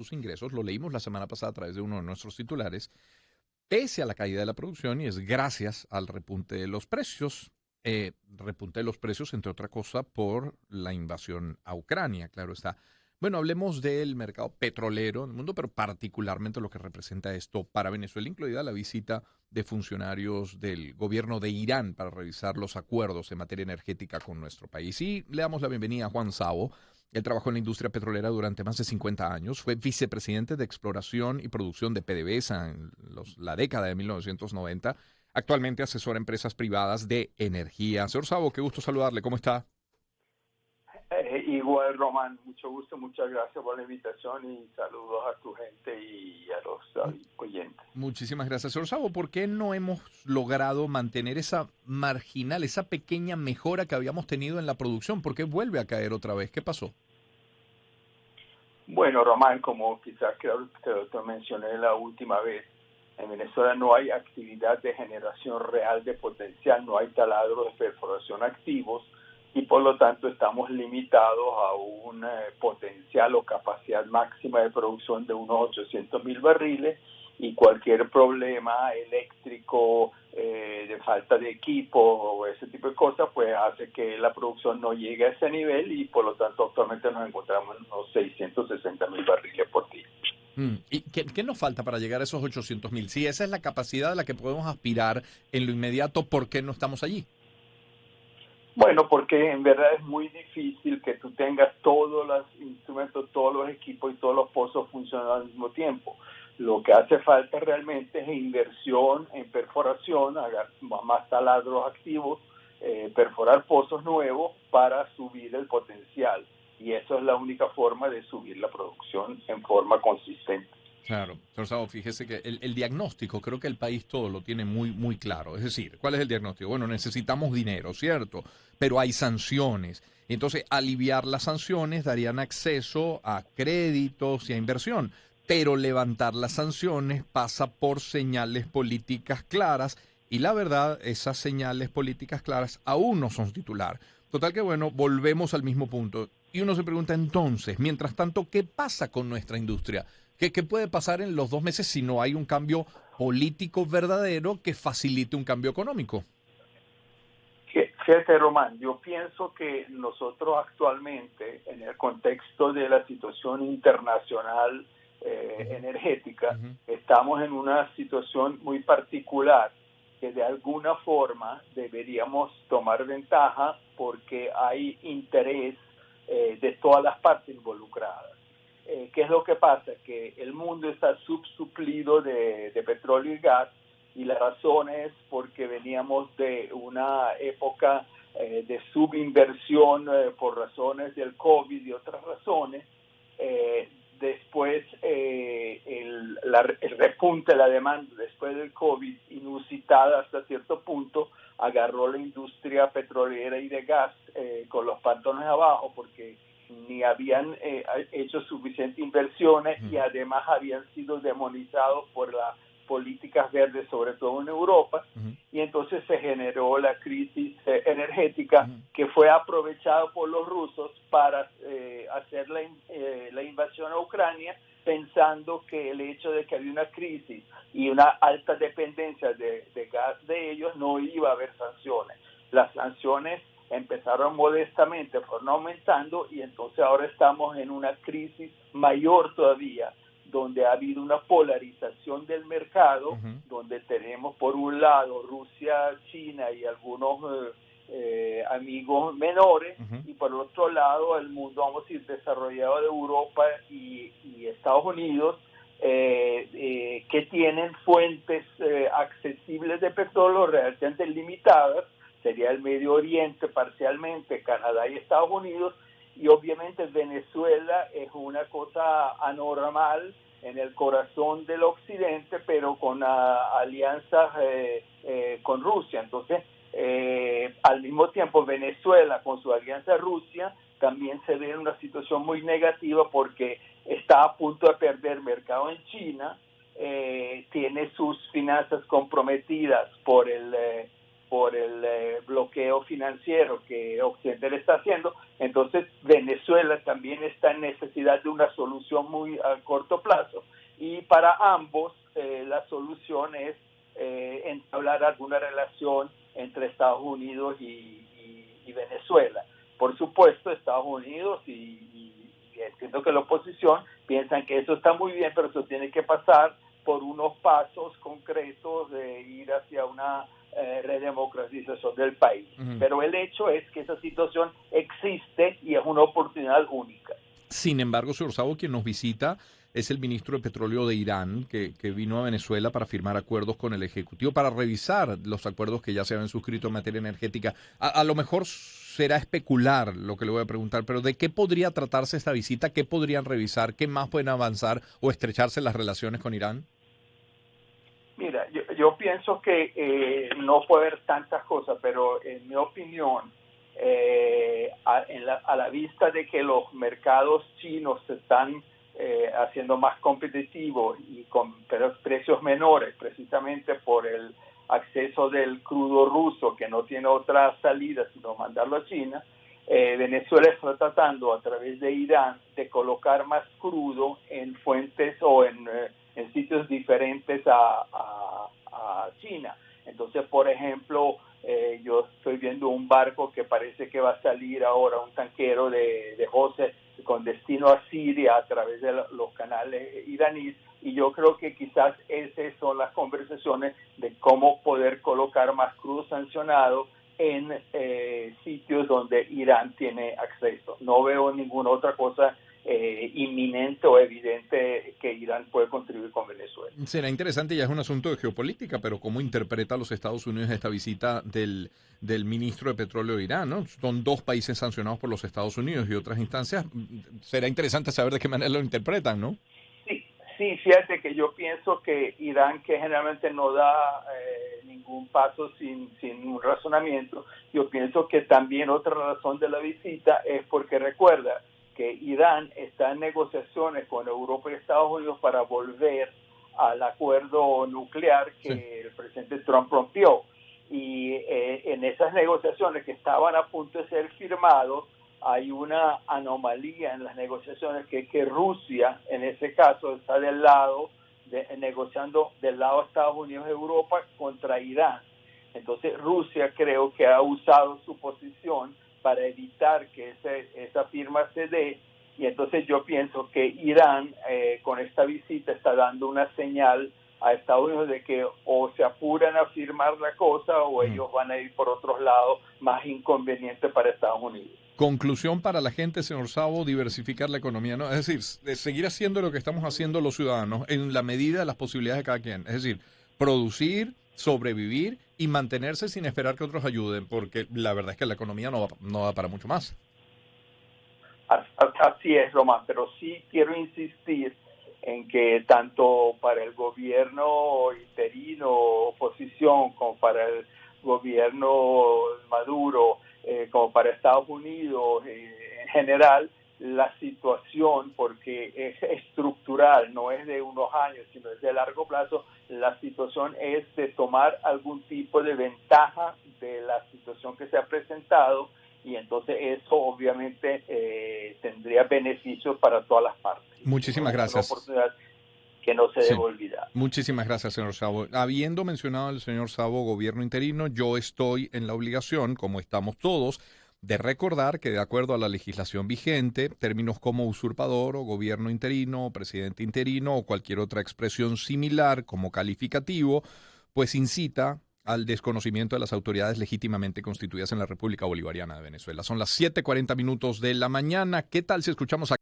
sus ingresos, lo leímos la semana pasada a través de uno de nuestros titulares, pese a la caída de la producción y es gracias al repunte de los precios. Repunte de los precios, entre otra cosa, por la invasión a Ucrania, claro está. Bueno, hablemos del mercado petrolero en el mundo, pero particularmente lo que representa esto para Venezuela, incluida la visita de funcionarios del gobierno de Irán para revisar los acuerdos en materia energética con nuestro país. Y le damos la bienvenida a Juan Savo. Él trabajó en la industria petrolera durante más de 50 años, fue vicepresidente de exploración y producción de PDVSA en la década de 1990. Actualmente asesora empresas privadas de energía. Señor Savo, qué gusto saludarle. ¿Cómo está? Igual, Román, mucho gusto, muchas gracias por la invitación y saludos a tu gente y a los oyentes. Muchísimas gracias, señor Savo. ¿Por qué no hemos logrado mantener esa marginal, esa pequeña mejora que habíamos tenido en la producción? ¿Por qué vuelve a caer otra vez? ¿Qué pasó? Bueno, Román, como quizás creo que te mencioné la última vez, en Venezuela no hay actividad de generación real de potencial, no hay taladros de perforación activos y por lo tanto estamos limitados a un potencial o capacidad máxima de producción de unos 800.000 barriles y cualquier problema eléctrico, de falta de equipo o ese tipo de cosas, pues hace que la producción no llegue a ese nivel y por lo tanto actualmente nos encontramos en unos 660.000 barriles por día. ¿Y qué nos falta para llegar a esos 800.000? Si esa es la capacidad a la que podemos aspirar en lo inmediato, ¿por qué no estamos allí? Bueno, porque en verdad es muy difícil que tú tengas todos los instrumentos, todos los equipos y todos los pozos funcionando al mismo tiempo. Lo que hace falta realmente es inversión en perforación, más taladros activos, perforar pozos nuevos para subir el potencial. Y eso es la única forma de subir la producción en forma consistente. Claro, señor Savo, fíjese que el diagnóstico, creo que el país todo lo tiene muy, muy claro. Es decir, ¿cuál es el diagnóstico? Bueno, necesitamos dinero, ¿cierto? Pero hay sanciones. Entonces, aliviar las sanciones darían acceso a créditos y a inversión. Pero levantar las sanciones pasa por señales políticas claras y la verdad, esas señales políticas claras aún no son titular. Total que bueno, volvemos al mismo punto. Y uno se pregunta entonces, mientras tanto, ¿qué pasa con nuestra industria? ¿Qué puede pasar en los 2 meses si no hay un cambio político verdadero que facilite un cambio económico? Fíjate, Román, yo pienso que nosotros actualmente, en el contexto de la situación internacional energética, Ujú. estamos en una situación muy particular que de alguna forma deberíamos tomar ventaja porque hay interés de todas las partes involucradas. ¿Qué es lo que pasa? Que el mundo está subsuplido de petróleo y gas y la razón es porque veníamos de una época de subinversión por razones del COVID y otras razones. Después el repunte de la demanda después del COVID, inusitada hasta cierto punto, agarró la industria petrolera y de gas con los pantalones abajo porque ni habían hecho suficientes inversiones y además habían sido demonizados por las políticas verdes, sobre todo en Europa, Uh-huh. y entonces se generó la crisis energética Uh-huh. que fue aprovechada por los rusos para hacer la invasión a Ucrania, pensando que el hecho de que había una crisis y una alta dependencia de gas de ellos no iba a haber sanciones. Las sanciones empezaron modestamente, fueron aumentando y entonces ahora estamos en una crisis mayor todavía, donde ha habido una polarización del mercado, Uh-huh. donde tenemos por un lado Rusia, China y algunos amigos menores, Uh-huh. y por otro lado el mundo, vamos a decir, desarrollado de Europa y Estados Unidos, que tienen fuentes accesibles de petróleo realmente limitadas, sería el Medio Oriente parcialmente, Canadá y Estados Unidos, y obviamente Venezuela es una cosa anormal en el corazón del occidente, pero con alianzas con Rusia. Entonces, al mismo tiempo, Venezuela con su alianza Rusia también se ve en una situación muy negativa porque está a punto de perder mercado en China, tiene sus finanzas comprometidas por por el bloqueo financiero que Occidente le está haciendo. Entonces Venezuela también está en necesidad de una solución muy a corto plazo, y para ambos la solución es entablar alguna relación entre Estados Unidos y Venezuela. Por supuesto, Estados Unidos y entiendo que la oposición piensan que eso está muy bien, pero eso tiene que pasar por unos pasos concretos de ir hacia una redemocratización del país. Pero el hecho es que esa situación existe y es una oportunidad única. Sin embargo, señor Sabo, quien nos visita es el ministro de Petróleo de Irán, que vino a Venezuela para firmar acuerdos con el Ejecutivo, para revisar los acuerdos que ya se habían suscrito en materia energética. A lo mejor será especular lo que le voy a preguntar, pero ¿de qué podría tratarse esta visita? ¿Qué podrían revisar? ¿Qué más pueden avanzar o estrecharse las relaciones con Irán? Mira, yo pienso que no puede haber tantas cosas, pero en mi opinión, a la vista de que los mercados chinos se están haciendo más competitivos y con precios menores, precisamente por el acceso del crudo ruso, que no tiene otra salida sino mandarlo a China, Venezuela está tratando a través de Irán de colocar más crudo en fuentes o en sitios diferentes a China. Entonces, por ejemplo, yo estoy viendo un barco que parece que va a salir ahora, un tanquero de José con destino a Siria a través de los canales iraníes, y yo creo que quizás esas son las conversaciones de cómo poder colocar más crudo sancionado en sitios donde Irán tiene acceso. No veo ninguna otra cosa inminente o evidente que Irán puede contribuir con Venezuela. Será interesante, ya es un asunto de geopolítica, pero ¿cómo interpreta los Estados Unidos esta visita del ministro de Petróleo de Irán, ¿no? Son dos países sancionados por los Estados Unidos y otras instancias. Será interesante saber de qué manera lo interpretan, ¿no? Sí, fíjate que yo pienso que Irán, que generalmente no da ningún paso sin un razonamiento, yo pienso que también otra razón de la visita es porque recuerda que Irán está en negociaciones con Europa y Estados Unidos para volver al acuerdo nuclear que el presidente Trump rompió. Y en esas negociaciones que estaban a punto de ser firmados, hay una anomalía en las negociaciones, que Rusia, en ese caso, está negociando del lado de Estados Unidos y Europa contra Irán. Entonces Rusia creo que ha usado su posición para evitar que esa firma se dé, y entonces yo pienso que Irán con esta visita está dando una señal a Estados Unidos de que o se apuran a firmar la cosa o ellos van a ir por otros lados más inconvenientes para Estados Unidos. Conclusión para la gente, señor Sabo: diversificar la economía, ¿no? Es decir, seguir haciendo lo que estamos haciendo los ciudadanos en la medida de las posibilidades de cada quien. Es decir, producir, sobrevivir y mantenerse sin esperar que otros ayuden, porque la verdad es que la economía no va para mucho más. Así es, Román, pero sí quiero insistir en que tanto para el gobierno interino, oposición, como para el gobierno Maduro, como para Estados Unidos en general, la situación, porque es estructural, no es de unos años, sino es de largo plazo, la situación es de tomar algún tipo de ventaja de la situación que se ha presentado, y entonces eso obviamente tendría beneficios para todas las partes. Muchísimas gracias. Una oportunidad que no se debe olvidar. Muchísimas gracias, señor Sabo. Habiendo mencionado al señor Sabo gobierno interino, yo estoy en la obligación, como estamos todos, de recordar que de acuerdo a la legislación vigente, términos como usurpador o gobierno interino, presidente interino o cualquier otra expresión similar como calificativo, pues incita al desconocimiento de las autoridades legítimamente constituidas en la República Bolivariana de Venezuela. Son las 7:40 de la mañana. ¿Qué tal si escuchamos a